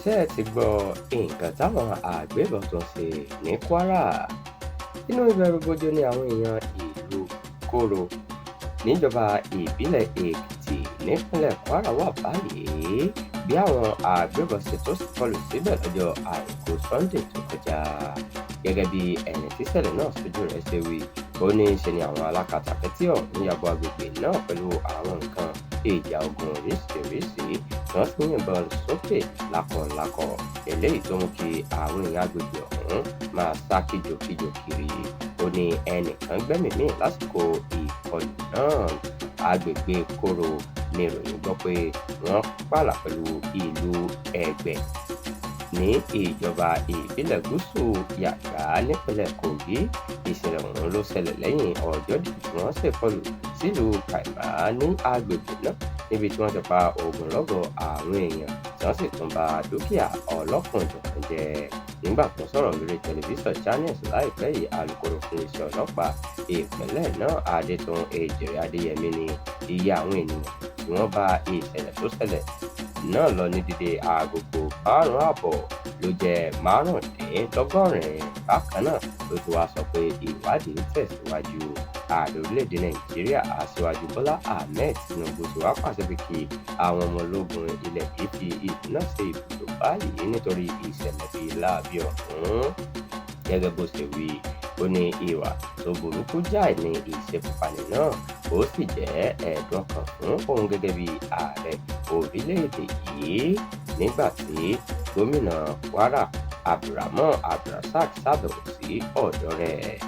Ṣé ẹ ti gbọ́ nǹkan táwọn àgbébọn tún ṣe ní Kwara? Inú ìbẹ̀rùbojo ni àwọn èèyàn ìlú Koro níjọba ìbílẹ̀ Èkìtì nípínlẹ̀ Kwara wà báyìí bí àwọn àgbébọn ṣe tún kọlù síbẹ̀ lọ́jọ́ Àìkú Sunday tó kọjá. Gẹ́gẹ́ bí ẹni tíṣẹ̀lẹ̀ náà sójú rẹ̀ ṣe wí, ó ní ṣe ni àwọn alákatakítí ọ̀hún ya bo agbègbè náà pẹ̀lú àwọn nǹkan ìjà ogun oríṣiríṣi wọ́n sì ń yìnbọn sókè lákọ̀lákọ̀ eléyìí tó mú kí àwọn èèyàn agbègbè ọ̀hún máa sá kíjokíjo kiri. Ó ní ẹnìkan gbẹ́mìí mì lásìkò ìkọlù náà. Agbègbè Koro ni ìròyìn gbọ́ pé wọ́n pààlà pẹ̀lú ìlú Ẹ̀gbẹ́ ní ìjọba ìbílẹ̀ Gúúsù Yàgbá nípínlẹ̀ Kogi. Ìṣẹ̀lẹ̀ ọ̀hún ló ṣẹlẹ̀ lẹ́yìn ọjọ́ díẹ̀ tí wọ́n ṣèkọlù sílùú Kaima ní agbègbè náà níbi tí wọ́n ti pa ogunlọ́gọ̀ àwọn èèyàn tí wọ́n sì tún ba dúkìá ọlọ́kan-ò-jọ̀kan jẹ́. Nígbà tó sọ̀rọ̀ lórí tẹlifíṣàn Channels láìpẹ́ yìí, alukoro fún iṣẹ́ ọlọ́pàá ìpínlẹ̀ náà Adétun Èjìrè Adéyẹmí ní iye àwọn ènìyàn tí wọ́n bá ìṣẹ̀lẹ̀ tó ṣẹlẹ̀ náà lọ ní dédé agogo 5:30 ló jẹ́ 75. Bákan náà ló ti wá sọ pé ìwádìí tẹ̀síwájú. Ààrẹ orílẹ̀-èdè Nàìjíríà Aṣíwájú Bọ́lá Ahmed Tinubu ti wá pàṣẹ pé kí àwọn ọmọ ológun ilẹ̀ yìí fi ìlú náà ṣe ibùdó báyìí nítorí ìṣẹ̀lẹ̀ bíi láabi ọ̀hún. Gẹ́gẹ́ bó ṣe wí, ó ní ìwà tó burúkú jáì ní ìṣekúpani náà, ó sì jẹ́ ẹ̀dùn ọkàn fún òun gẹ́gẹ́ bí ààrẹ orílẹ̀-èdè yìí. Nígbà tí gómìnà Kwara Abdulrahman Abdulrasaq ṣàbẹ̀wò sí ọ̀dọ̀ rẹ̀.